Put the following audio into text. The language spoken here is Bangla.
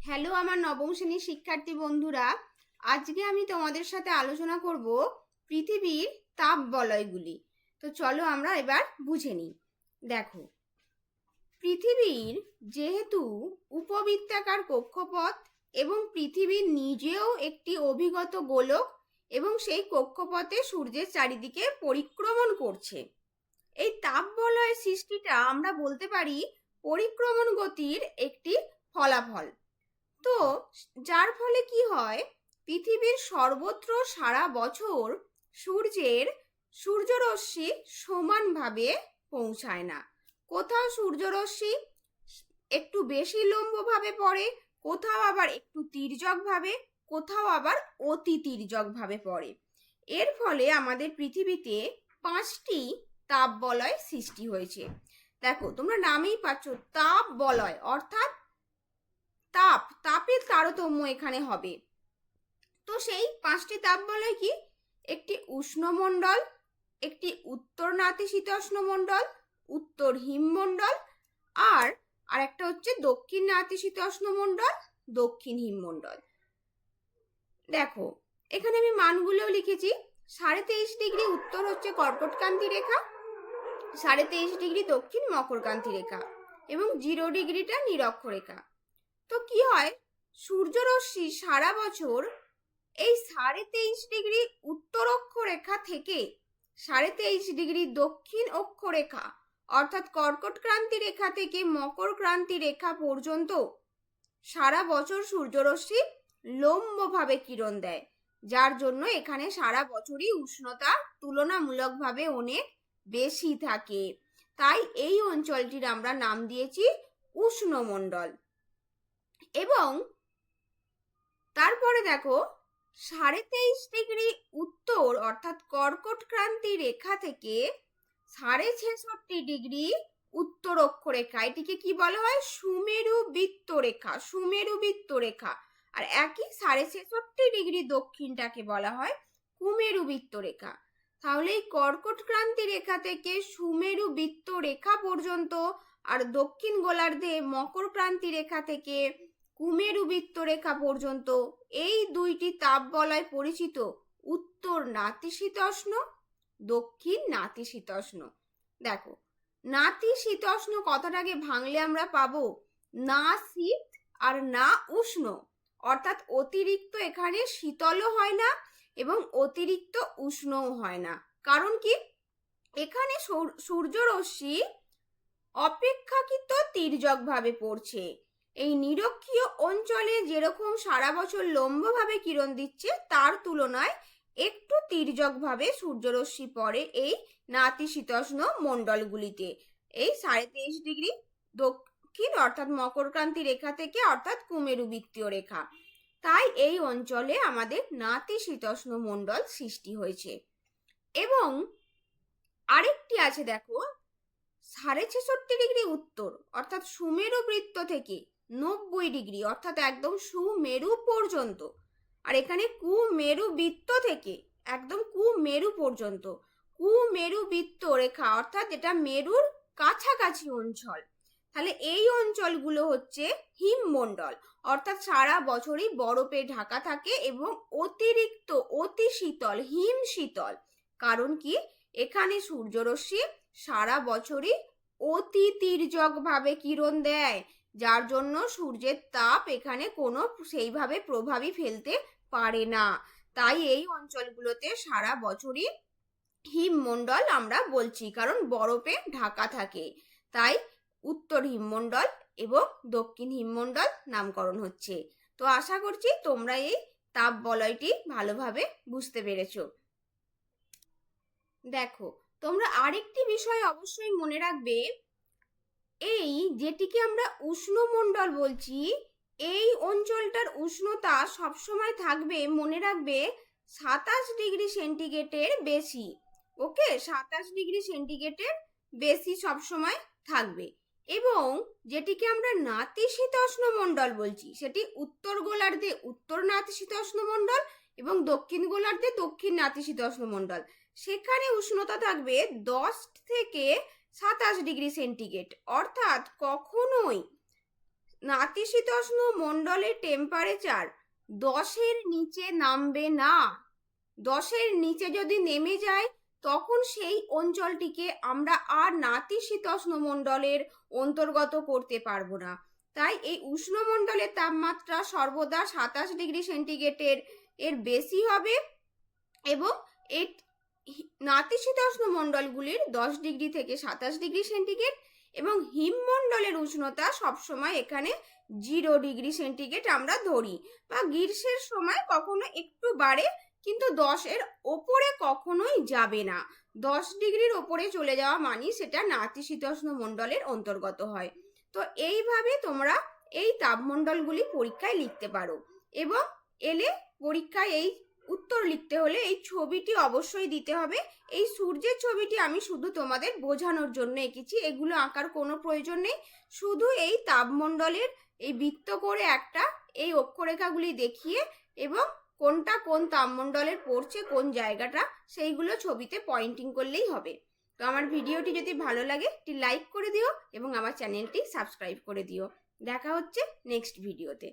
হ্যালো আমার নবম শ্রেণীর শিক্ষার্থী বন্ধুরা, আজকে আমি তোমাদের সাথে আলোচনা করব পৃথিবীর তাপ বলয়গুলি। তো চলো আমরা এবার বুঝে নিই। দেখো, পৃথিবীর যেহেতু উপবৃত্তাকার কক্ষপথ এবং পৃথিবী নিজেও একটি অভিগত গোলক এবং সেই কক্ষপথে সূর্যের চারিদিকে পরিক্রমণ করছে, এই তাপ বলয়ের সৃষ্টিটা আমরা বলতে পারি পরিক্রমণ গতির একটি ফলাফল। তো যার ফলে কি হয়, পৃথিবীর সর্বত্র সারা বছর সূর্যরশ্মি সমানভাবে পৌঁছায় না। কোথাও সূর্যরশ্মি একটু বেশি লম্বভাবে পড়ে, কোথাও আবার একটু তির্যকভাবে, কোথাও আবার অতি তির্যকভাবে পড়ে। এর ফলে আমাদের পৃথিবীতে 5টি তাপ বলয় সৃষ্টি হয়েছে। দেখো, তোমরা নামেই পাচ্ছ তাপ বলয়, অর্থাৎ তাপের তারতম্য এখানে হবে। তো সেই 5টি তাপ বলয় কি? একটি উষ্ণমণ্ডল, একটি উত্তর নাতিশীতোষ্ণ মণ্ডল, উত্তর হিমমণ্ডল, আর একটা হচ্ছে দক্ষিণ নাতিশীতোষ্ণ মণ্ডল, দক্ষিণ হিমমণ্ডল। দেখো, এখানে আমি মানগুলোও লিখেছি। 23.5 ডিগ্রি উত্তর হচ্ছে কর্কটক্রান্তি রেখা, 23.5 ডিগ্রি দক্ষিণ মকরক্রান্তি রেখা এবং 0 ডিগ্রিটা নিরক্ষরেখা। তো কি হয়, সূর্যরশ্মি সারা বছর এই 23.5 ডিগ্রি উত্তর অক্ষরেখা থেকে 23.5 ডিগ্রি দক্ষিণ অক্ষরেখা অর্থাৎ কর্কট ক্রান্তি রেখা থেকে মকর ক্রান্তি রেখা পর্যন্ত সারা বছর সূর্যরশ্মি লম্বভাবে কিরণ দেয়, যার জন্য এখানে সারা বছরই উষ্ণতা তুলনামূলকভাবে অনেক বেশি থাকে। তাই এই অঞ্চলটির আমরা নাম দিয়েছি উষ্ণমণ্ডল। এবং তারপরে দেখো, 23.5 ডিগ্রি উত্তর অর্থাৎ কর্কট ক্রান্তি রেখা থেকে 66.5 ডিগ্রি উত্তর অক্ষরেখা, এটিকে কি বলা হয়? সুমেরু বৃত্ত রেখা, সুমেরু বৃত্ত রেখা। আর একই 66.5 ডিগ্রি দক্ষিণটাকে বলা হয় কুমেরু বৃত্ত রেখা। তাহলে এই কর্কট ক্রান্তি রেখা থেকে সুমেরু বৃত্ত রেখা পর্যন্ত আর দক্ষিণ গোলার্ধে মকর ক্রান্তি রেখা থেকে কুমেরু বৃত্ত রেখা পর্যন্ত এই দুইটি তাপ বলয় পরিচিত উত্তর নাতিশীতোষ্ণ, দক্ষিণ নাতিশীতোষ্ণ। দেখো, নাতিশীতোষ্ণ কথাটাকে ভাঙলে আমরা পাবো না শীত আর না উষ্ণ, অর্থাৎ অতিরিক্ত এখানে শীতলও হয় না এবং অতিরিক্ত উষ্ণও হয় না। কারণ কি, এখানে সূর্যরশ্মি অপেক্ষাকৃত তির্যকভাবে পড়ছে। এই নিরক্ষীয় অঞ্চলে যেরকম সারা বছর লম্বভাবে কিরণ দিচ্ছে, তার তুলনায় একটু তির্যকভাবে সূর্যরশ্মি পড়ে এই নাতিশীতোষ্ণ মণ্ডলগুলিতে, এই 23.5 ডিগ্রি দক্ষিণ অর্থাৎ মকরক্রান্তি রেখা থেকে অর্থাৎ কুমেরু বৃত্তীয় রেখা। তাই এই অঞ্চলে আমাদের নাতিশীতোষ্ণ মণ্ডল সৃষ্টি হয়েছে। এবং আরেকটি আছে, দেখো, 66.5 ডিগ্রি উত্তর অর্থাৎ সুমেরু বৃত্ত থেকে 90 ডিগ্রি অর্থাৎ একদম সুমেরু পর্যন্ত, আর এখানে কুমেরু বৃত্ত থেকে একদম কুমেরু পর্যন্ত, কুমেরু বৃত্ত রেখা অর্থাৎ এটা মেরুর কাছাকাছি অঞ্চল। তাহলে এই অঞ্চলগুলো হচ্ছে হিমমণ্ডল, অর্থাৎ সারা বছরই বরফে ঢাকা থাকে এবং অতিরিক্ত অতি শীতল, হিম শীতল। কারণ কি, এখানে সূর্যরশ্মি সারা বছরই অতি তির্যক ভাবে কিরণ দেয়, যার জন্য সূর্যের তাপ এখানে কোনো সেইভাবে প্রভাবই ফেলতে পারে না। তাই এই অঞ্চলগুলোতে সারা বছরই হিমমণ্ডল আমরা বলছি, কারণ বরফে ঢাকা থাকে। তাই উত্তর হিমমণ্ডল এবং দক্ষিণ হিমমণ্ডল নামকরণ হচ্ছে। তো আশা করছি তোমরা এই তাপ বলয়টি ভালোভাবে বুঝতে পেরেছো। দেখো, তোমরা আরেকটি বিষয় অবশ্যই মনে রাখবে, এই যেটিকে আমরা উষ্ণমণ্ডল বলছি, এই অঞ্চলটার উষ্ণতা সবসময় থাকবে, মনে রাখবে, 27 ডিগ্রি সেন্টিগ্রেডের বেশি। ওকে, 27 ডিগ্রি সেন্টিগ্রেডের বেশি সবসময় থাকবে। এবং যেটিকে আমরা নাতিশীতোষ্ণ মণ্ডল বলছি, সেটি উত্তর গোলার্ধে উত্তর নাতিশীতোষ্ণ মণ্ডল এবং দক্ষিণ গোলার্ধে দক্ষিণ নাতিশীতোষ্ণ মণ্ডল, সেখানে উষ্ণতা থাকবে 10 থেকে 27 ডিগ্রি সেন্টিগ্রেড। অর্থাৎ কখনোই নাতিশীতোষ্ণ মণ্ডলের টেম্পারেচার 10-এর নিচে নামবে না। 10-এর নিচে যদি নেমে যায় তখন সেই অঞ্চলটিকে আমরা আর নাতিশীতোষ্ণ মণ্ডলের অন্তর্গত করতে পারবো না। তাই এই উষ্ণমণ্ডলের তাপমাত্রা সর্বদা 27 ডিগ্রি সেন্টিগ্রেডের বেশি হবে এবং এই নাতিশীতোষ্ণ মণ্ডলগুলির 10 ডিগ্রি থেকে 27 ডিগ্রি সেন্টিগ্রেড এবং হিমমণ্ডলের উষ্ণতা সবসময় এখানে 0 ডিগ্রি সেন্টিগ্রেড আমরা ধরি, বা গ্রীষ্মের সময় কখনো একটু বাড়ে, কিন্তু 10-এর ওপরে কখনোই যাবে না। 10 ডিগ্রির ওপরে চলে যাওয়া মানে সেটা নাতিশীতোষ্ণ মণ্ডলের অন্তর্গত হয়। তো এইভাবে তোমরা এই তাপমণ্ডলগুলি পরীক্ষায় লিখতে পারো, এবং এলে পরীক্ষায় এই উত্তর লিখতে হলে এই ছবিটি অবশ্যই দিতে হবে। এই সূর্যের ছবিটি আমি শুধু তোমাদের বোঝানোর জন্য এঁকেছি, এগুলো আঁকার কোনো প্রয়োজন নেই। শুধু এই তাপমণ্ডলের এই বৃত্ত করে একটা এই অক্ষরেখাগুলি দেখিয়ে এবং কোনটা কোন তাপমণ্ডলের পড়ছে কোন জায়গাটা সেইগুলো ছবিতে পয়েন্টিং করলেই হবে। তো আমার ভিডিওটি যদি ভালো লাগে একটি লাইক করে দিও এবং আমার চ্যানেলটি সাবস্ক্রাইব করে দিও। দেখা হচ্ছে নেক্সট ভিডিওতে।